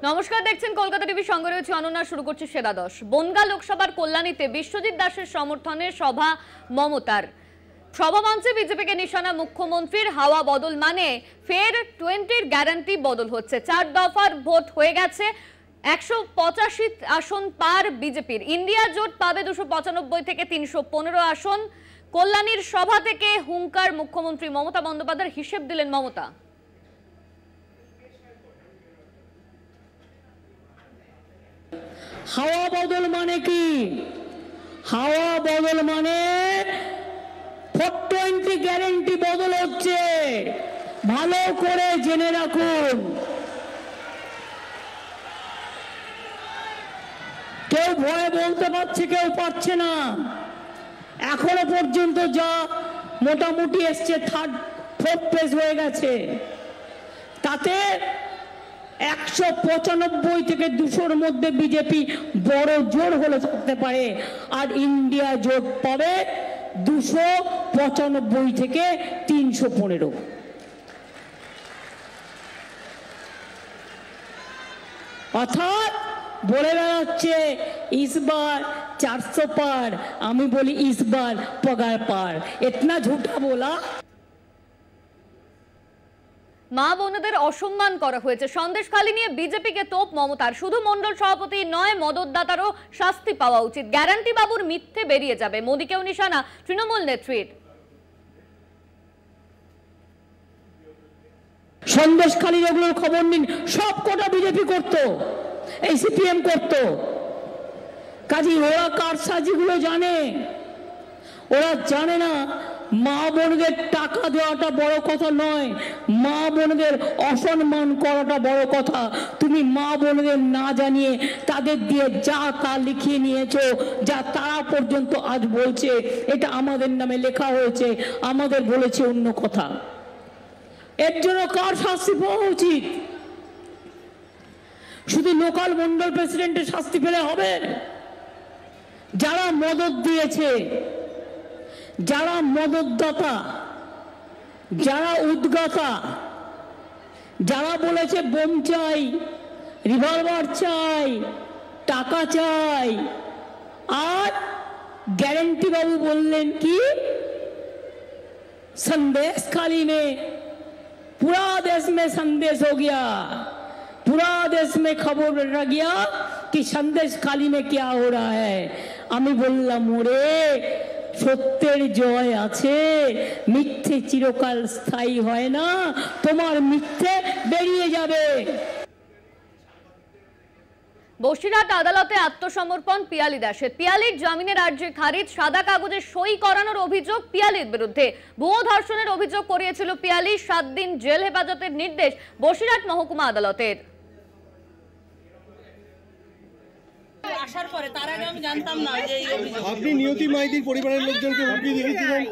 নমস্কার, দেখছেন কলকাতা টিভি, সঙ্গে রয়েছে অনন্যা। শুরু করছি সেরা 10। বনগাঁ লোকসভার কল্যাণীতে বিশ্বজিৎ দাসের সমর্থনে সভা মমতার। সভামঞ্চে বিজেপিকে নিশানা মুখ্যমন্ত্রীর। হাওয়া বদল মানে ফের 20-র গ্যারান্টি বদল হচ্ছে। 4 দফার ভোট হয়ে গেছে, 185 আসন পার বিজেপির। ইন্ডিয়া জোট পাবে 295 থেকে 315 আসন। কল্যাণীর সভা থেকে হুঙ্কার মুখ্যমন্ত্রী মমতা বন্দ্যোপাধ্যায়ের। হিসেব দিলেন মমতা। হাওয়া বদল মানে কি? হাওয়া বদল মানে 420 গ্যারান্টি বদল হচ্ছে। ভালো করে জেনে রাখুন। কেউ ভয়ে বলতে পারছে, কেউ পারছে না। এখনো পর্যন্ত যা মোটামুটি এসছে, 4th পেজ হয়ে গেছে, তাতে 195 থেকে 200-র মধ্যে বিজেপি বড় জোর হলে থাকতে পারে। আর ইন্ডিয়া জোট পাবে 295 থেকে 315। অর্থাৎ বলে বেড়াচ্ছে ইসবার 400 পার, আমি বলি ইসবার পগার পার। এতনা ঝুঠা বলা। মা বোনদের অসম্মান করা হয়েছে, সন্দেশখালী নিয়ে বিজেপিকে তোপ মমতার। শুধু মন্ডল সভাপতি নয়, মদতদাতারও শাস্তি পাওয়া উচিত। গ্যারান্টি বাবুর মিথ্যে বেরিয়ে যাবে। মোদীকেও নিশানা তৃণমূল নেত্রীর। সন্দেশখালীর ওগুলোর খবর নিন, সব কটা বিজেপি করতো, এই সিপিএম করতো। কাজী ওরা কারসাজিগুলো জানে। ওরা জানে না মা বোনদের টাকা দেওয়াটা বড় কথা নয়, মা বোনদের অসম্মান করাটা বড় কথা। তুমি মা বোনদের না জানিয়ে তাদের দিয়ে যা তা লিখিয়ে নিয়েছো, যা তারা পর্যন্ত আজ বলছে এটা আমাদের নামে লেখা হয়েছে, আমাদের বলেছে অন্য কথা। এর জন্য কার শাস্তি পাওয়া উচিত? শুধু লোকাল মন্ডল প্রেসিডেন্টের শাস্তি পেলে হবে? যারা মদত দিয়েছে, যারা মদতদাতা, যারা উদ্গাতা, যারা বলেছে বোম চাই, রিভলভার চাই, টাকা চাই, আর গ্যারান্টি বাবু বললেন কি संदेशखाली में पूरा देश में संदेश हो गया, पूरा देश में खबर रह गया कि संदेशखाली में क्या हो रहा है। আমি বললাম ওরে সত্যের জয় আছে, মিথ্যে চিরকাল স্থায়ী হয় না, তোমার মিথ্যে বেরিয়ে যাবে। বসিরহাট আদালতে আত্মসমর্পণ পিয়ালি দাসের। পিয়ালির জামিনের আর্জি খারিজ। সাদা কাগজে সই করানোর অভিযোগ পিয়ালির বিরুদ্ধে। ভুয়ো ধর্ষণের অভিযোগ করিয়েছিল পিয়ালি। 7 দিন জেল হেফাজতের নির্দেশ বসিরহাট মহকুমা আদালতের। আসার পরে তার আগে আমি জানতাম না যে এই অভিযোগ। আপনি নিয়তি মাইতির পরিবারের লোকজনকে হুমকি দিয়েছিলেন,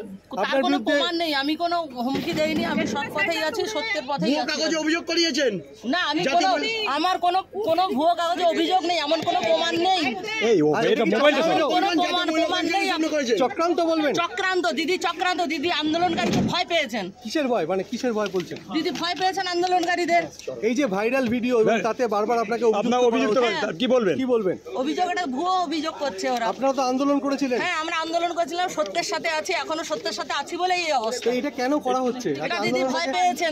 তার কোনো প্রমাণ নেই, আমি কোনো হুমকি দেইনি, আমি সৎ কথাই আছি, সত্যের পথেই আছি। কাগজে অভিযোগ করিয়েছেন? না, আমি আমার কোনো ভুয়ো কাগজে অভিযোগ নেই, এমন কোনো প্রমাণ নেই। এই এটা মোবাইলটা কোনো প্রমাণ নেই। চক্রান্ত বলবেন? চক্রান্ত দিদি আন্দোলনকারীকে ভয় পেয়েছেন। কিসের ভয়? মানে কিসের ভয় বলছেন? দিদি ভয় পেয়েছেন আন্দোলনকারীদের। এই যে ভাইরাল ভিডিও, তাতে বারবার আপনাকে অভিযুক্ত কি বলবেন? অভিযোগ, এটা ভুয়ো অভিযোগ করছে ওরা। আপনারা তো আন্দোলন করেছিলেন। হ্যাঁ, আমরা আন্দোলন করেছিলাম, সত্যের সাথে আছি, এখনো সত্যের সাথে আছি বলেই এই অবস্থা। এটা কেন করা হচ্ছে? দিদি ভয় পেয়েছেন,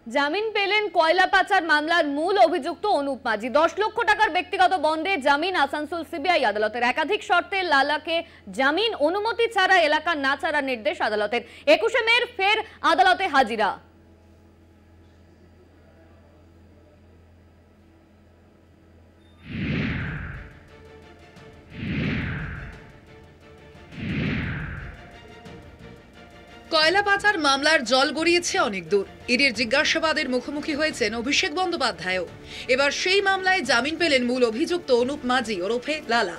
জামিন পেলেন কয়লা পাচার মামলার মূল অভিযুক্ত অনুপ মাঝি। 10 লক্ষ টাকার ব্যক্তিগত বন্ডে জামিন আসানসোল সিবিআই আদালতের। একাধিক শর্তে লালাকে জামিন, অনুমতি ছাড়া এলাকা না ছাড়ার নির্দেশ আদালতের। 21শে মে ফের আদালতে হাজিরা। কয়লা পাচার মামলার জল গড়িয়েছে অনেক দূর। ইডির জিজ্ঞাসাবাদের মুখোমুখি হয়েছেন অভিষেক বন্দ্যোপাধ্যায়ও। এবার সেই মামলায় জামিন পেলেন মূল অভিযুক্ত অনুপ মাঝি ওরফে লালা।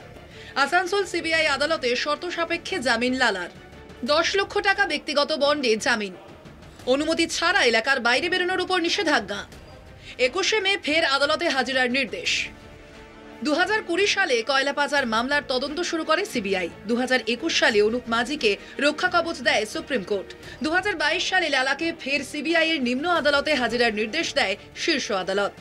আসানসোল সিবিআই আদালতে শর্ত সাপেক্ষে জামিন লালার। 10 লক্ষ টাকা ব্যক্তিগত বন্ডে জামিন, অনুমতি ছাড়া এলাকার বাইরে বেরোনোর উপর নিষেধাজ্ঞা। 21শে মে ফের আদালতে হাজিরার নির্দেশ। 2020 সালে কয়লা পাচার মামলার তদন্ত শুরু করে সিবিআই। 2021 সালে অনুপ মাজিকে রক্ষা কবচ দেয় সুপ্রিম কোর্ট। 2022 সালে লালাকে ফের সিবিআই এর নিম্ন আদালতে হাজিরার নির্দেশ দেয় শীর্ষ আদালত।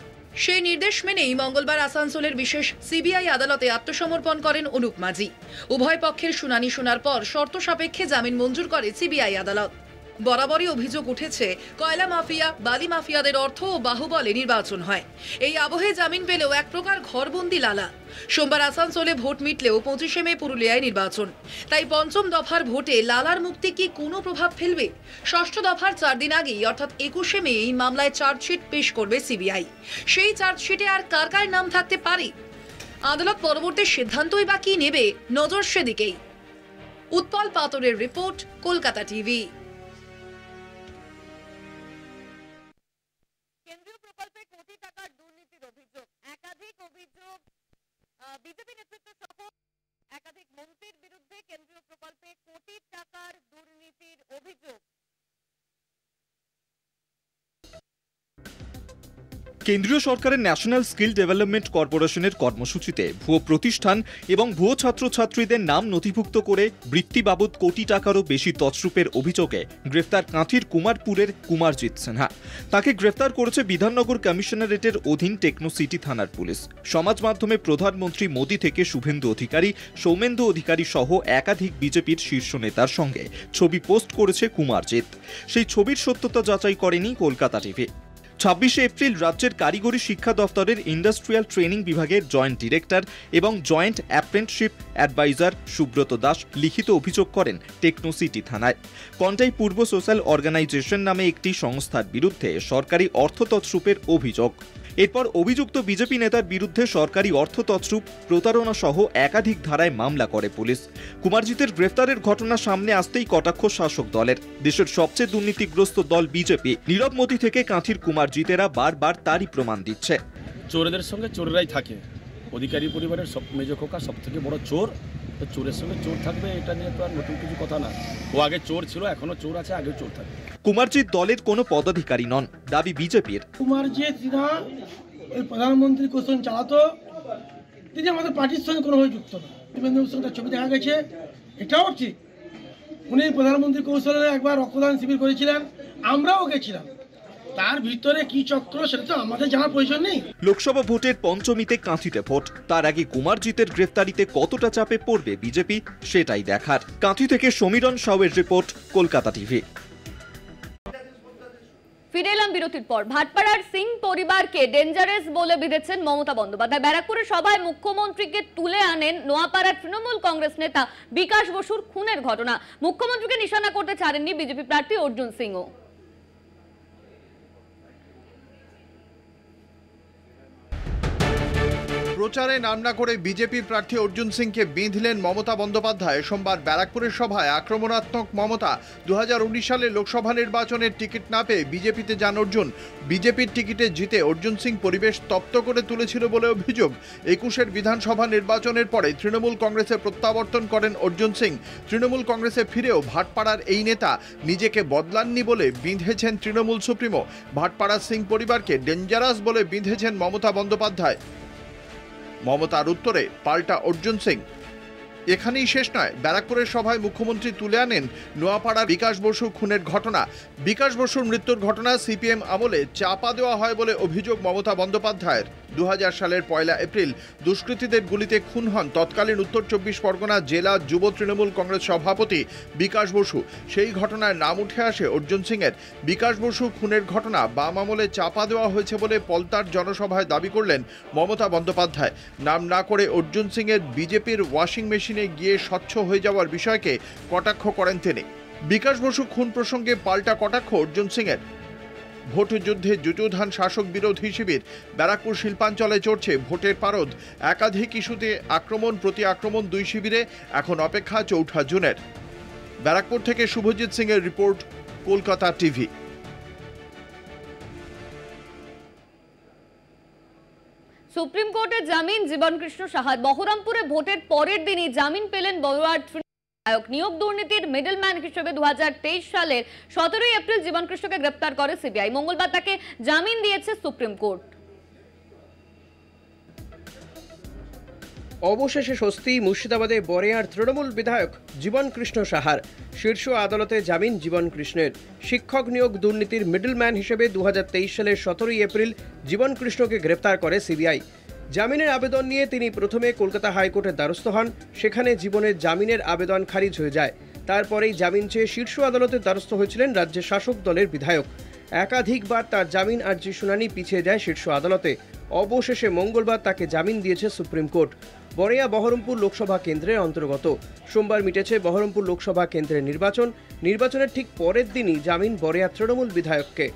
সেই নির্দেশ মেনেই মঙ্গলবার আসানসোলের বিশেষ সিবিআই আদালতে আত্মসমর্পণ করেন অনুপ মাজি। উভয় পক্ষের শুনানি শোনার পর শর্ত সাপেক্ষে জামিন মঞ্জুর করে সিবিআই আদালত। বরাবরই অভিযোগ উঠেছে কয়লা মাফিয়া, বালি মাফিয়াদের অর্থ ও বাহুবলে নির্বাচন হয়। এই আবহে জামিন পেলেও এক প্রকার ঘরবন্দি লালা। সোমবার আসানসোলে ভোট মিটলেও 25শে মে পুরুলিয়ায় নির্বাচন। তাই পঞ্চম দফার ভোটে লালার মুক্তি কি কোনো প্রভাব ফেলবে? ষষ্ঠ দফার 4 দিন আগেই অর্থাৎ 21শে মে এই মামলায় চার্জশিট পেশ করবে সিবিআই। সেই চার্জশিটে আর কার কার নাম থাকতে পারে? আদালত পরবর্তী সিদ্ধান্তই বা কি নেবে, নজর সেদিকেই। উৎপল পাতরের রিপোর্ট, কলকাতা টিভি। কেন্দ্রীয় প্রকল্পে কোটি টাকার দুর্নীতির অভিযোগ, একাধিক অভিযোগ বিজেপি নেতৃত্ব সহ একাধিক মন্ত্রীর বিরুদ্ধে কেন্দ্রীয় প্রকল্পে কোটি টাকার দুর্নীতির অভিযোগ। কেন্দ্রীয় সরকারের ন্যাশনাল স্কিল ডেভেলপমেন্ট কর্পোরেশনের কর্মসূচিতে ভুয়ো প্রতিষ্ঠান এবং ভুয়ো ছাত্রছাত্রীদের নাম নথিভুক্ত করে বৃত্তি বাবদ কোটি টাকারও বেশি তছরূপের অভিযোগে গ্রেফতার কাঁথির কুমারপুরের কুমারজিৎ সিনহা। তাকে গ্রেফতার করেছে বিধাননগর কমিশনারেটের অধীন টেকনো সিটি থানার পুলিশ। সমাজ মাধ্যমে প্রধানমন্ত্রী মোদী থেকে শুভেন্দু অধিকারী, সৌমেন্দু অধিকারী সহ একাধিক বিজেপির শীর্ষ নেতার সঙ্গে ছবি পোস্ট করেছে কুমারজিৎ। সেই ছবির সত্যতা যাচাই করেনি কলকাতা টিভি। 26শে এপ্রিল রাজ্যের কারিগরি শিক্ষা দফতরের ইন্ডাস্ট্রিয়াল ট্রেনিং বিভাগের জয়েন্ট ডিরেক্টর এবং joint apprenticeship adviser Subrata Das লিখিত অভিযোগ করেন টেকনো সিটি থানায়। কন্টাই পূর্ব সোশ্যাল অর্গানাইজেশন নামে একটি সংস্থার বিরুদ্ধে সরকারি অর্থ তছরূপের অভিযোগ। এরপর অভিযুক্ত বিজেপি নেতার বিরুদ্ধে সরকারি অর্থ তছরূপ, প্রতারণা সহ একাধিক ধারায় মামলা করে পুলিশ। কুমারজিতের গ্রেফতারের ঘটনা সামনে আসতেই কটাক্ষ শাসক দলের। দেশের সবচেয়ে দুর্নীতিগ্রস্ত দল বিজেপি, নীরব মোদী থেকে কাঁথির কুমারজিতেরা বারবার তারই প্রমাণ দিচ্ছে। চোরেদের সঙ্গে চোরেরাই থাকে। অধিকারী পরিবারের সব মেজো খোকা সব থেকে বড় চোর, তো চোরের সঙ্গে চোর থাকবে, এটা নিয়ে তো আর নতুন কিছু কথা না। ও আগে চোর ছিল, এখনো চোর আছে, আগেও চোর থাকবে। কুমারজিৎ দলের কোনো পদাধিকারী নন, দাবি বিজেপির। কুমারজিৎ সিনহা ওই প্রধানমন্ত্রী কোশ্চেন চালাতো, তিনি আমাদের পার্টির সঙ্গে কোনোভাবে যুক্ত না। শুভেন্দুর সঙ্গে ছবি দেখা গেছে, এটাও ঠিক। উনি প্রধানমন্ত্রী কৌশলে একবার রক্তদান শিবির করেছিলেন, আমরাও গেছিলাম। তার ভিতরে কি চক্র সেটা তো আমাদের জানার প্রয়োজন নেই। লোকসভা ভোটের পঞ্চমীতে কাঁথিতে ভোট, তার আগে কুমারজিতের গ্রেফতারিতে কতটা চাপে পড়বে বিজেপি সেটাই দেখার। কাঁথি থেকে সমীরণ সাউয়ের রিপোর্ট, কলকাতা টিভি। ফিরে এলাম বিরতির পর। ভাটপাড়ার সিং পরিবারকে ডেঞ্জারাস বলে বিধেছেন মমতা বন্দ্যোপাধ্যায়। ব্যারাকপুরের সভায় মুখ্যমন্ত্রীকে তুলে আনেন নোয়াপাড়ার তৃণমূল কংগ্রেস নেতা বিকাশ বসুর খুনের ঘটনা। মুখ্যমন্ত্রীকে নিশানা করতে ছাড়েননি বিজেপি প্রার্থী অর্জুন সিংও। প্রচারে নাম না করে বিজেপির প্রার্থী অর্জুন সিংকে বেঁধলেন মমতা বন্দ্যোপাধ্যায়। সোমবার ব্যারাকপুরের সভায় আক্রমণাত্মক মমতা। 2019 সালে লোকসভা নির্বাচনের টিকিট না পেয়ে বিজেপিতে যান অর্জুন। বিজেপির টিকিটে জিতে অর্জুন সিং পরিবেশ তপ্ত করে তুলেছিল বলে অভিযোগ। 21-এর বিধানসভা নির্বাচনের পরে তৃণমূল কংগ্রেসে প্রত্যাবর্তন করেন অর্জুন সিং। তৃণমূল কংগ্রেসে ফিরেও ভাটপাড়ার এই নেতা নিজেকে বদলাননি বলে বিঁধেছেন তৃণমূল সুপ্রিমো। ভাটপাড়ার সিং পরিবারকে ডেঞ্জারাস বলে বিঁধেছেন মমতা বন্দ্যোপাধ্যায়। মমতার উত্তরে পাল্টা অর্জুন সিং। এখানেই শেষ নয়, ব্যারাকপুরের সভায় মুখ্যমন্ত্রী তুলে আনেন নোয়াপাড়ার বিকাশ বসু খুনের ঘটনা। বিকাশ বসুর মৃত্যুর ঘটনা সিপিএম আমলে চাপা দেওয়া হয় বলে অভিযোগ মমতা বন্দ্যোপাধ্যায়ের। 2000 সালের 1 এপ্রিল দুষ্কৃতীদের গুলিতে খুন হন তৎকালীন উত্তর 24 পরগনা জেলা যুব তৃণমূল কংগ্রেস সভাপতি বিকাশ বসু। সেই ঘটনায় নাম উঠে আসে অর্জুন সিংয়ের। বিকাশ বসু খুনের ঘটনা বাম আমলে চাপা দেওয়া হয়েছে বলে পলতার জনসভায় দাবি করলেন মমতা বন্দ্যোপাধ্যায়। নাম না করে অর্জুন সিংয়ের বিজেপির ওয়াশিং মেশিনে গিয়ে স্বচ্ছ হয়ে যাওয়ার বিষয়কে কটাক্ষ করেন তিনি। বিকাশ বসু খুন প্রসঙ্গে পাল্টা কটাক্ষ অর্জুন সিংয়ের। ভোট যুদ্ধে যুযুধান শাসক বিরোধী শিবির। ব্যারাকপুর শিল্পাঞ্চলে চড়ছে ভোটের পারদ। একাধিক ইস্যুতে আক্রমণ প্রতি আক্রমণ দুই শিবিরে। এখন অপেক্ষা 4 জুনের। ব্যারাকপুর থেকে শুভজিৎ সিং এর রিপোর্ট, কলকাতা টিভি। সুপ্রিম কোর্টের জামিন জীবনকৃষ্ণ সাহা। বহরমপুরে ভোটের পরের দিনই জামিন পেলেন বড়ুয়ার বিধায়ক। নিয়োগ দুর্নীতির মিডলম্যান হিসেবে 2023 সালের 17 এপ্রিল জীবনকৃষ্ণকে গ্রেপ্তার করে সিবিআই। মঙ্গলবার তাকে জামিন দিয়েছে সুপ্রিম কোর্ট। অবশেষে স্বস্তি মুর্শিদাবাদে বরেয়ার তৃণমূল বিধায়ক জীবন কৃষ্ণ সাহার। শীর্ষ আদালতে জামিন জীবন কৃষ্ণের। শিক্ষক নিয়োগ দুর্নীতির মিডলম্যান হিসেবে 2023 সালের 17 এপ্রিল জীবন কৃষ্ণকে গ্রেপ্তার করে সিবিআই। জামিনের আবেদন নিয়ে তিনি প্রথমে কলকাতা হাইকোর্টের দ্বারস্থ হন। সেখানে জীবনের জামিনের আবেদন খারিজ হয়ে যায়। তারপরেই জামিন চেয়ে শীর্ষ আদালতের দ্বারস্থ হয়েছিলেন রাজ্যের শাসক দলের বিধায়ক। একাধিকবার তার জামিন আর্জির শুনানি পিছিয়ে যায় শীর্ষ আদালতে। অবশেষে মঙ্গলবার তাকে জামিন দিয়েছে সুপ্রিম কোর্ট। বরেয়া বহরমপুর লোকসভা কেন্দ্রের অন্তর্গত। সোমবার মিটেছে বহরমপুর লোকসভা কেন্দ্রের নির্বাচনের ঠিক পরের দিনই জামিন বরেয়া তৃণমূল বিধায়ককে।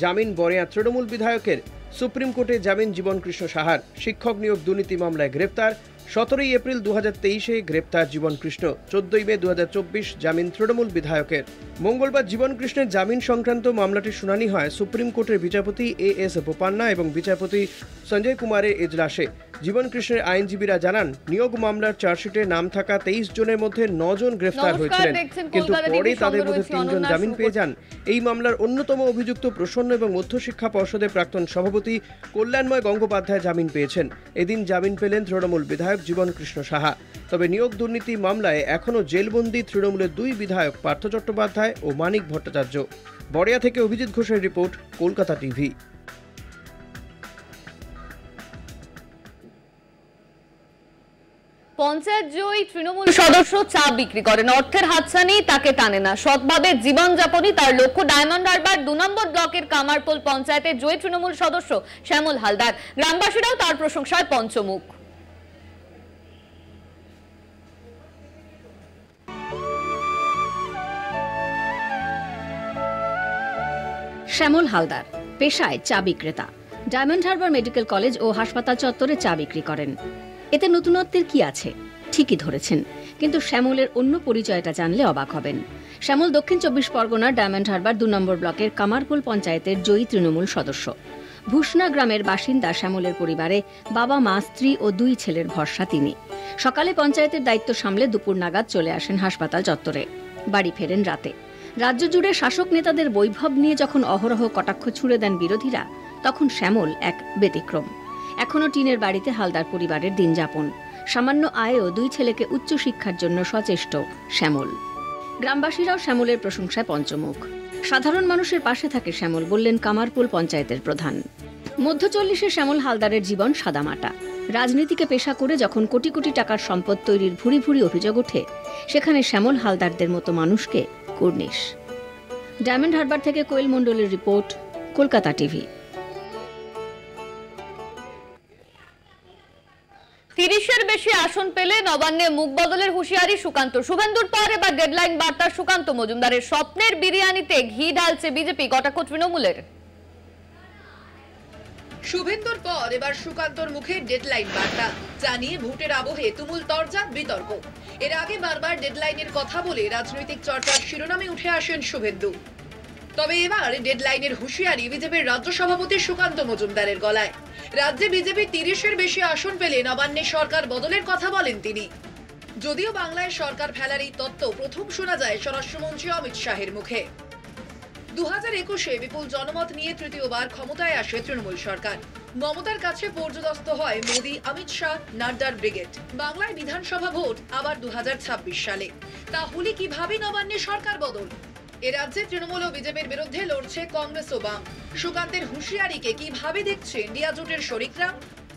জামিন বরেয়া তৃণমূল বিধায়কের। সুপ্রিম কোর্টে জামিন জীবন কৃষ্ণ সাহার। শিক্ষক নিয়োগ দুর্নীতি মামলায় গ্রেপ্তার। 17 এপ্রিল 2023-এ গ্রেপ্তার জীবন কৃষ্ণ। 14 মে 2024 জামিন তৃণমূল বিধায়কের। মঙ্গলবার জীবন কৃষ্ণের জামিন সংক্রান্ত মামলাটির শুনানি হয় সুপ্রিম কোর্টের বিচারপতি এস বোপান্না এবং বিচারপতি সঞ্জয় কুমারের এজলাসে। জীবন কৃষ্ণের আইনজীবীরা জানান, নিয়োগ মামলার চার্জশিটে নাম থাকা 23 জনের মধ্যে 9 জন গ্রেফতার হয়েছিলেন, কিন্তু পরে তাদের মধ্যে 3 জন জামিন পেয়ে যান। এই মামলার অন্যতম অভিযুক্ত প্রসন্ন এবং মধ্যশিক্ষা পর্ষদের প্রাক্তন সভাপতি কল্যাণময় গঙ্গোপাধ্যায় জামিন পেয়েছেন। এদিন জামিন পেলেন তৃণমূল বিধায়ক জীবন কৃষ্ণ সাহা। তবে নিয়োগ দুর্নীতি মামলায় এখনও জেলবন্দি তৃণমূলের 2 বিধায়ক পার্থ চট্টোপাধ্যায় ও মানিক ভট্টাচার্য। বরেয়া থেকে অভিজিৎ ঘোষের রিপোর্ট, কলকাতা টিভি। পঞ্চায়েত জয়ী তৃণমূল সদস্য চা বিক্রি করেন, অর্থের হাতছানি তাকে টানে না, সৎভাবে জীবনযাপনই তার লক্ষ্য। ডায়মন্ড হারবার 2 নম্বর ব্লকের কামারপোল পঞ্চায়েতের জয়ী তৃণমূল সদস্য শ্যামল হালদার। গ্রামবাসীরাও তার প্রশংসায় পঞ্চমুখ। শ্যামল হালদার পেশায় চা বিক্রেতা। ডায়মন্ড হারবার মেডিকেল কলেজ ও হাসপাতাল চত্বরে চা বিক্রি করেন। এতে নতুনত্বের কি আছে? ঠিকই ধরেছেন, কিন্তু শ্যামলের অন্য পরিচয়টা জানলে অবাক হবেন। শ্যামল দক্ষিণ 24 পরগনার ডায়মন্ড হারবার 2 নম্বর ব্লকের কামারপোল পঞ্চায়েতের জয়ী তৃণমূল সদস্য। ভূষণা গ্রামের বাসিন্দা শ্যামলের পরিবারে বাবা, মা, স্ত্রী ও 2 ছেলের ভরসা তিনি। সকালে পঞ্চায়েতের দায়িত্ব সামলে দুপুর নাগাদ চলে আসেন হাসপাতাল চত্বরে, বাড়ি ফেরেন রাতে। রাজ্য জুড়ে শাসক নেতাদের বৈভব নিয়ে যখন অহরহ কটাক্ষ ছুড়ে দেন বিরোধীরা, তখন শ্যামল এক ব্যতিক্রম। এখনও টিনের বাড়িতে হালদার পরিবারের দিন যাপন। সামান্য আয়েও 2 ছেলেকে উচ্চশিক্ষার জন্য সচেষ্ট শ্যামল। গ্রামবাসীরাও শ্যামলের প্রশংসায় পঞ্চমুখ। সাধারণ মানুষের পাশে থাকে শ্যামল, বললেন কামারপোল পঞ্চায়েতের প্রধান। মধ্য 40-এ শ্যামল হালদারের জীবন সাদামাটা। রাজনীতিকে পেশা করে যখন কোটি কোটি টাকার সম্পদ তৈরির ভুরি ভুরি অভিযোগ ওঠে, সেখানে শ্যামল হালদারদের মতো মানুষকে কুর্নিশ। ডায়মন্ড হারবার থেকে কোয়েল মণ্ডলের রিপোর্ট, কলকাতা টিভি। 30-এর বেশি আসন পেলে নবান্নে মুখ বদলের হুঁশিয়ারি সুকান্ত। শুভেন্দুর পর এবার ডেডলাইন বার্তা সুকান্ত মজুমদারের। স্বপ্নের বিরিয়ানিতে ঘি ঢালছে বিজেপি, কটাক্ষ তৃণমূলের। শুভেন্দুর পর এবার সুকান্তর মুখে ডেডলাইন বার্তা, জানিয়ে ভোটের আবহে তুমুল তরজা বিতর্ক। এর আগে বারবার ডেডলাইনের কথা বলে রাজনৈতিক চর্চার শিরোনামে উঠে আসেন শুভেন্দু। তবে এবার ডেডলাইনের হুঁশিয়ারি বিজেপির রাজ্য সভাপতি সুকান্ত মজুমদারের গলায়। রাজ্যে বিজেপি 30-এর বেশি আসন পেলে নবান্নে সরকার বদলের কথা বলেন তিনি। যদিও বাংলায় সরকার ফেলার এই তত্ত্ব প্রথম শোনা যায় স্বরাষ্ট্রমন্ত্রী অমিত শাহের মুখে। 2021-এ বিপুল জনমত নিয়ে তৃতীয়বার ক্ষমতায় আসে তৃণমূল সরকার। মমতার কাছে পর্যদস্ত হয় মোদী, অমিত শাহ, নাড্ডার ব্রিগেড। বাংলায় বিধানসভা ভোট আবার 2026 সালে। তাহলে কিভাবে নবান্নে সরকার বদল? এ রাজ্যে তৃণমূল ও বিজেপির বিরুদ্ধে লড়ছে কংগ্রেস ও বাম। সুকান্তের হুঁশিয়ারিকে কিভাবে দেখছে ইন্ডিয়া জোটের শরিকরা?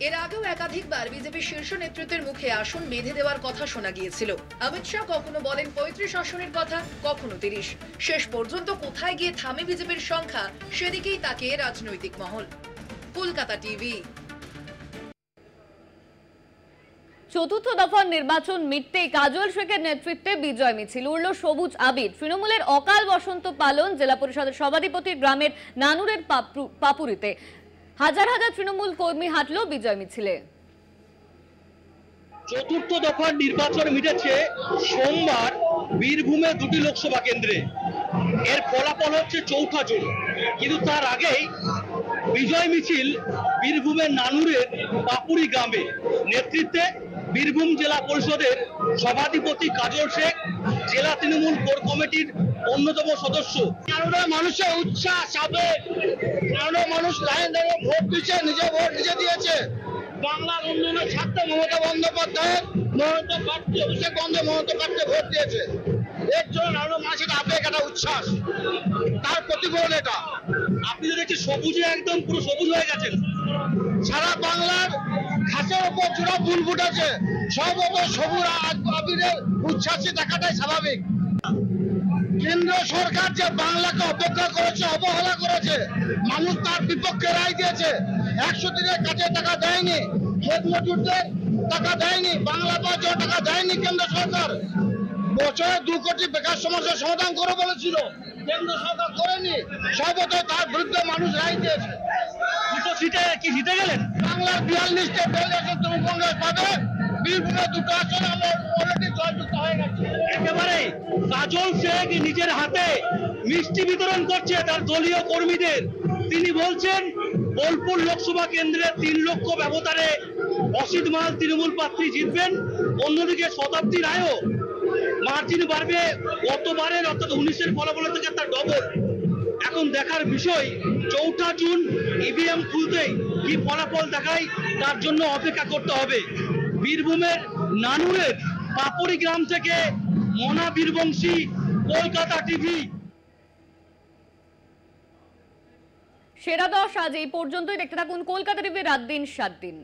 এর আগেও একাধিকবার বিজেপি শীর্ষ নেতৃত্বের মুখে আসন বেঁধে দেওয়ার কথা শোনা গিয়েছিল। অমিত শাহ কখনো বলেন 35 আসনের কথা, কখনো 30। শেষ পর্যন্ত কোথায় গিয়ে থামে বিজেপির সংখ্যা, সেদিকেই তাকিয়ে রাজনৈতিক মহল। কলকাতা টিভি। চতুর্থ দফার নির্বাচন মিটতেই কাজল শেখের নেতৃত্বে বিজয় মিছিল, উড়ল সবুজ আবির। তৃণমূলের অকাল বসন্ত পালন জেলা পরিষদের সভাধিপতি গ্রামের নানুরের পাপুরিতে। হাজার হাজার তৃণমূল কর্মী হাঁটল বিজয় মিছিলে। চতুর্থ দফার নির্বাচন মিটেছে সোমবার বীরভূমে 2টি লোকসভা কেন্দ্রে। এর ফলাফল হচ্ছে চৌঠা জোর, কিন্তু তার আগেই বিজয় মিছিল বীরভূমের নানুরের পাপুরি গ্রামে। নেতৃত্বে বীরভূম জেলা পরিষদের সভাধিপতি কাজল শেখ, জেলা তৃণমূল কোর কমিটির অন্যতম সদস্য। মানুষের উচ্ছ্বাস, মানুষ লাইন ধরে ভোট দিচ্ছে, নিজে ভোট নিজে দিয়েছে। বাংলার উন্নয়নের স্বার্থে মমতা বন্দ্যোপাধ্যায়ের অভিষেক বন্দ্যোপাধ্যায় ভোট দিয়েছে। এর জন্য মানুষের আবেগ একটা উচ্ছ্বাস, তার প্রতিফলন এটা। আপনি তো দেখছি সবুজে একদম পুরো সবুজ হয়ে গেছেন। সারা বাংলার ঘাসের উপর জোড়া ফুল ফুটেছে, সব সবুজ আবিরের উচ্ছ্বাসে দেখাটাই স্বাভাবিক। কেন্দ্র সরকার যে বাংলাকে অবজ্ঞা করেছে, অবহেলা করেছে, মানুষ তার বিপক্ষে রায় দিয়েছে। 100 দিনের কাজে টাকা দেয়নি, ক্ষেত মজুরদের টাকা দেয়নি, বাংলা পাঁচজন টাকা দেয়নি কেন্দ্র সরকার। বছরে 2 কোটি বেকার সমস্যার সমাধান করে বলেছিল, কেন্দ্র সরকার করেনি। সর্বত তার বিরুদ্ধে মানুষ রায় দিয়েছে। দুটো সিটে কি জিতে গেলেন? বাংলার 42টা ডেলিগেশন তৃণমূল কংগ্রেস পাবে, বীরভূমে 2টো আসন আমরা অলরেডি জয়যুক্ত হয়ে গেছে। একেবারে কাজল শেখ নিজের হাতে মিষ্টি বিতরণ করছে তার দলীয় কর্মীদের। তিনি বলছেন বোলপুর লোকসভা কেন্দ্রে 3 লক্ষ ব্যবধানে অসিত মাল তৃণমূল প্রার্থী জিতবেন। অন্যদিকে শতাব্দী রায়ও মার্জিন বাড়বে গতবারের অর্থাৎ 19-এর ফলাফলের থেকে তার ডবল। এখন দেখার বিষয় 4 জুন ইভিএম খুলতেই কি ফলাফল দেখায়, তার জন্য অপেক্ষা করতে হবে। বীরভূমের নানুরের পাপড়ি গ্রাম থেকে মনা বীরবংশী, কলকাতা টিভি। সেরা 10 আজ এই পর্যন্তই। দেখতে থাকুন কলকাতা টিভি, রাত দিন 7 দিন।